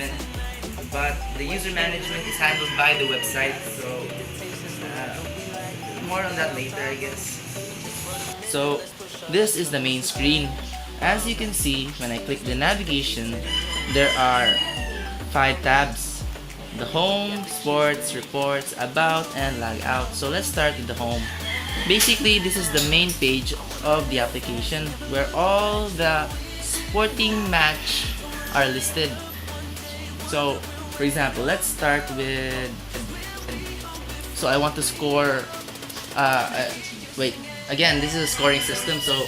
admin, but the user management is handled by the website. So more on that later, I guess. So this is the main screen. As you can see, when I click the navigation, there are 5 tabs: the home, sports, reports, about, and log out. So let's start with the home. Basically, this is the main page of the application where all the sporting match are listed. So for example, let's start with, so I want to score, wait, again, this is a scoring system, so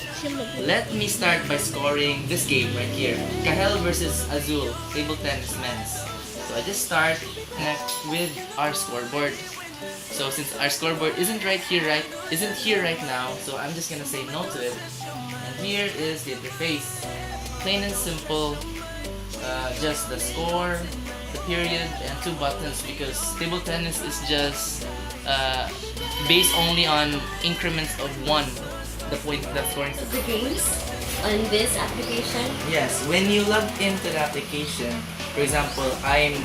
let me start by scoring this game right here, Cahel versus Azul, table tennis men's. So I just start with our scoreboard. So since our scoreboard isn't here right now, so I'm just gonna say no to it. And here is the interface, plain and simple, just the score, the period, and 2 buttons, because table tennis is just based only on increments of 1, the scoring system. The games on this application? Yes, when you log into the application, for example, I'm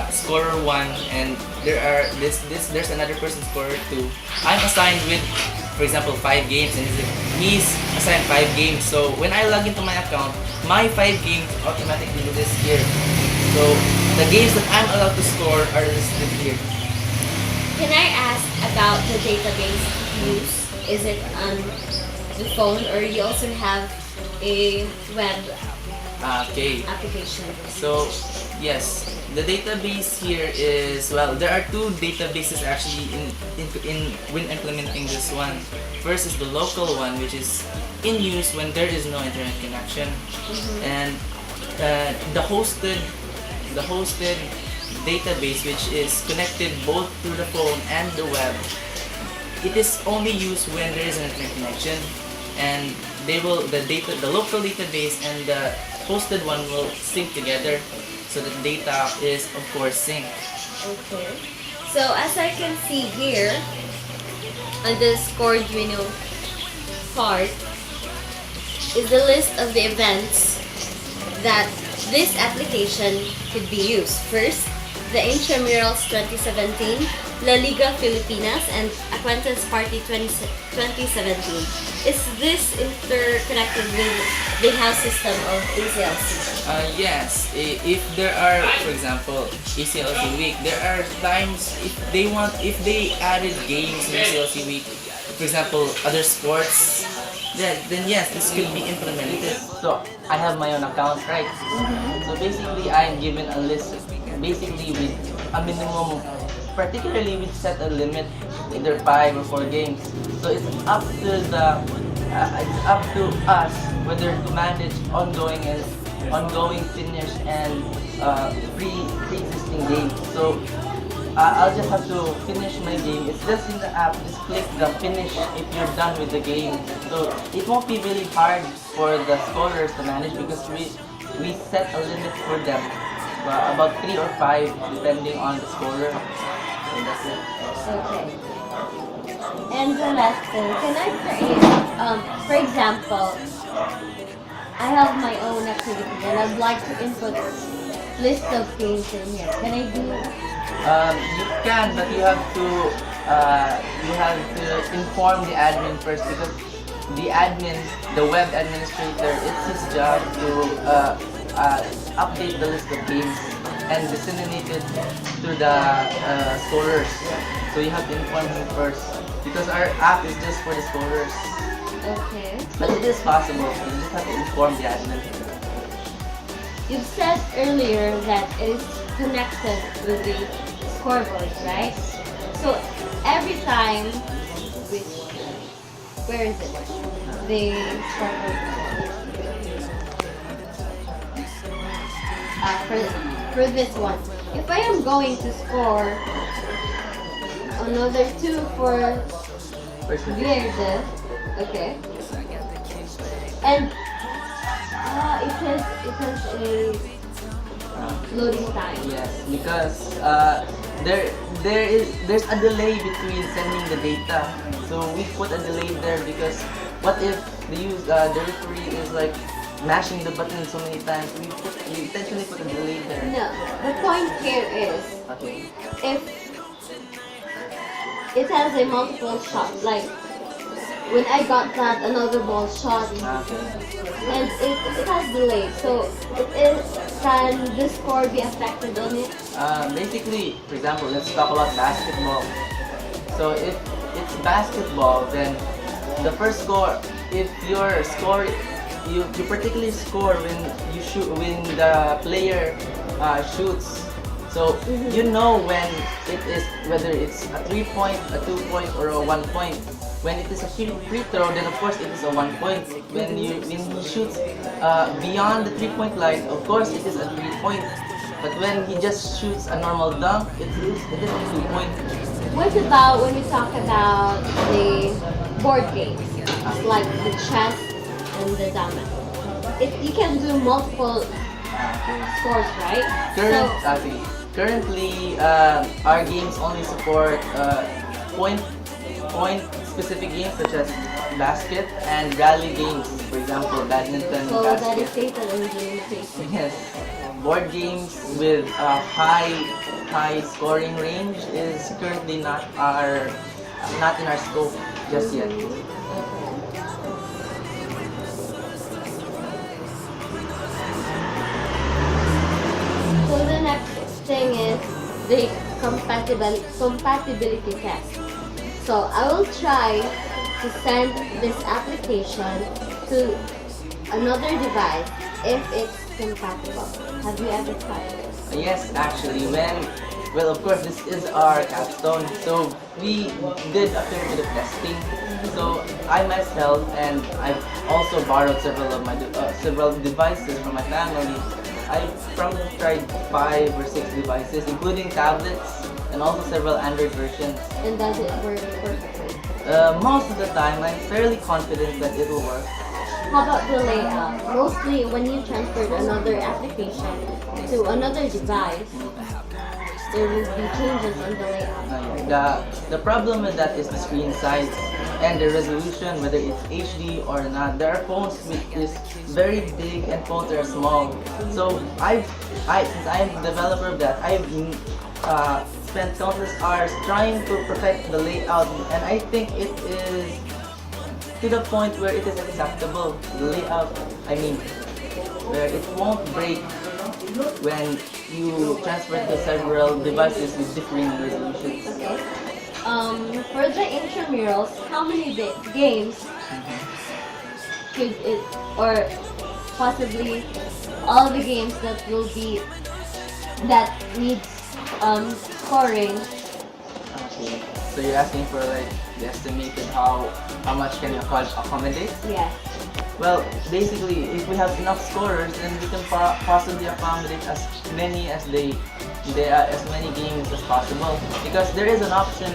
scorer 1 and there's another person scorer 2. I'm assigned with, for example, 5 games, and he's assigned 5 games. So when I log into my account, my 5 games automatically list here. So the games that I'm allowed to score are listed here. Can I ask about the database use? Is it on the phone, or you also have a web Okay. application? So yes, the database here is, well, there are 2 databases actually in when implementing this one. First is the local one, which is in use when there is no internet connection, and the hosted database, which is connected both through the phone and the web. It is only used when there is an internet connection, and the local database and the hosted one will sync together, so the data is of course synced. Okay. So as I can see here, on the Scoreduino part, is the list of the events that this application could be used. First, the Intramurals 2017, La Liga Filipinas, and Acquaintance Party 2017. Is this interconnected with the house system of ACLC? Yes, if there are, for example, ACLC week, there are times if they added games in ACLC week, for example, other sports, then yes, this could be implemented. So I have my own account, right? So basically, I am given a list, basically with a minimum, particularly we set a limit, either 5 or 4 games. So it's up to us whether to manage ongoing, finish, and pre-existing games. So I'll just have to finish my game. It's just in the app, just click the finish if you're done with the game. So it won't be really hard for the scorers to manage, because we set a limit for them, about 3 or 5 depending on the scorer. So that's it. Okay. And the last thing, can I create, for example, I have my own activity and I'd like to input list of games in here. Can I do it? You can, but you have to inform the admin first, because the web administrator, it's his job to update the list of games and disseminate it to the scorers. So you have to inform him first, because our app is just for the scorers. Okay. But it is possible. You just have to inform the admin. You said earlier that it is connected with the scoreboard, right? So every time, where is it? The scoreboard. For this one, if I am going to score another 2 for Verde, okay, and it has a loading time. Yes, because there's a delay between sending the data. So we put a delay there, because what if the referee is like mashing the button so many times. We intentionally put a delay there. No, the point here is Okay. if it has a multiple shot, like when I got that another ball shot Okay. and it has delay, so it is, can the score be affected on it? Basically, for example, let's talk about basketball. So if it's basketball, then the first score, if your score, you particularly score when you shoot, when the player shoots. So you know when it is, whether it's a 3-point, a 2-point, or a 1-point. When it is a free throw, then of course it is a 1-point. When he shoots beyond the 3-point line, of course it is a 3-point. But when he just shoots a normal dunk, it is a 2-point. What about when we talk about the board games, like the chess and the dama? You can do multiple scores, right? Currently, our games only support point specific games such as basket and rally games. For example, badminton, So that basket. is stated in the limitation. Yes, board games with a high scoring range is currently not in our scope just yet. So the next thing is the compatibility test. So I will try to send this application to another device if it's compatible. Have you ever tried this? Yes, actually, well, of course, this is our capstone. So we did a fair bit of testing. So I myself, and I've also borrowed several devices from my family. I probably tried 5 or 6 devices, including tablets and also several Android versions. And does it work perfectly? Most of the time, I'm fairly confident that it will work. How about the layout? Mostly when you transfer another application to another device, there will be changes on the layout. The problem with that is the screen size and the resolution, whether it's HD or not. There are phones with this very big and phones that are small. So since I'm the developer of that, I've spent countless hours trying to perfect the layout, and I think it is to the point where it is acceptable. The layout, I mean, where it won't break when you transfer to several devices with differing resolutions. Okay. For the intramurals, how many games could it, or possibly all the games that needs scoring? Okay. So you're asking for like the estimated how much can you accommodate? Yes. Well, basically, if we have enough scorers, then we can possibly accommodate as many games as possible. Because there is an option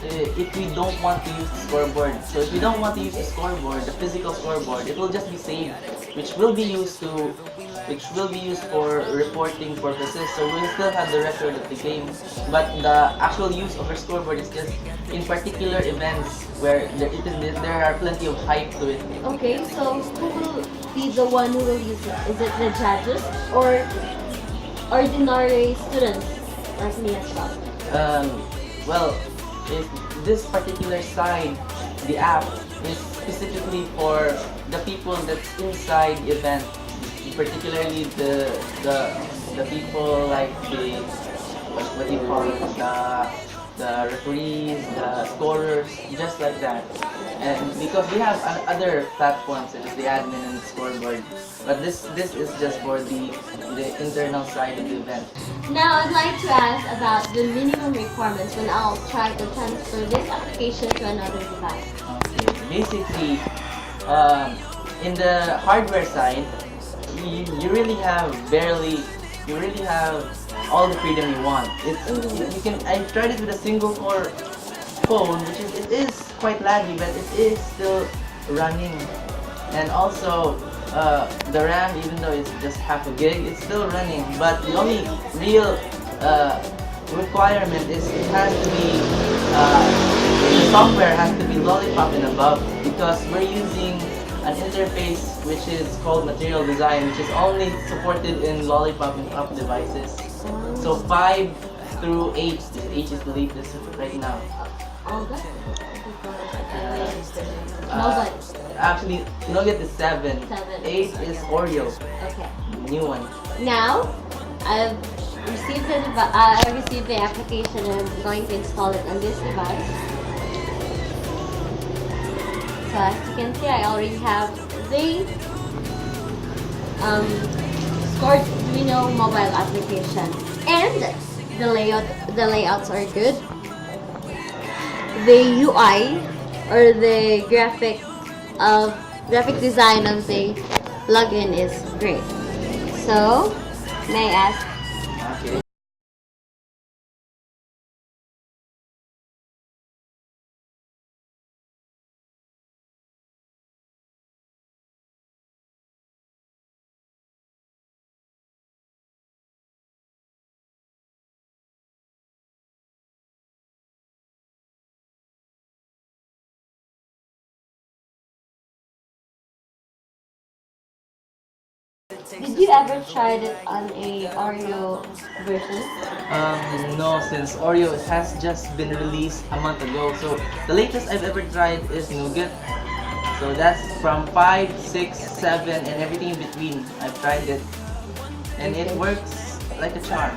if we don't want to use the scoreboard. So if we don't want to use the scoreboard, the physical scoreboard, it will just be saved, which will be used for reporting purposes. So we'll still have the record of the game, but the actual use of our scoreboard is just in particular events where there are plenty of hype to it. Okay, so who will be the one who will use it? Is it the judges or ordinary students like me as well? Well, if this particular side, the app, is specifically for the people that's inside the event, particularly the people like what do you call it, the referees, the scorers, just like that. And because we have other platforms such as the admin and the scoreboard, but this is just for the internal side of the event. Now I'd like to ask about the minimum requirements when I'll try to transfer this application to another device. Okay, basically, in the hardware side, you really have all the freedom you want. I tried it with a single core phone, it is quite laggy, but it is still running. And also, the RAM, even though it's just half a gig, it's still running. But the only real requirement is it has to be the software has to be Lollipop and above, because we're using an interface which is called material design, which is only supported in Lollipop and Pop devices. So 5 through 8, 8 is the latest right now. Oh, that's Actually, Nugget is 7. 7. 8 is Oreo, Okay. new one. Now, I've I received the application and I'm going to install it on this device. So as you can see, I already have the Arduino mobile application, and the layouts are good. The UI or the graphic design of the plugin is great. So, may I ask? Okay. Did you ever try it on a Oreo version? No, since Oreo has just been released a month ago. So the latest I've ever tried is Nougat. So that's from 5, 6, 7, and everything in between. I've tried it. And it works like a charm.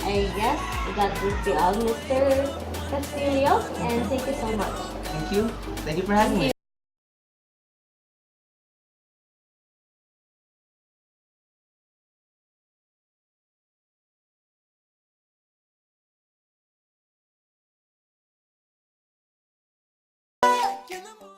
I guess that would be all, Mr. Castillo, and thank you so much. Thank you. Thank you for having me. In the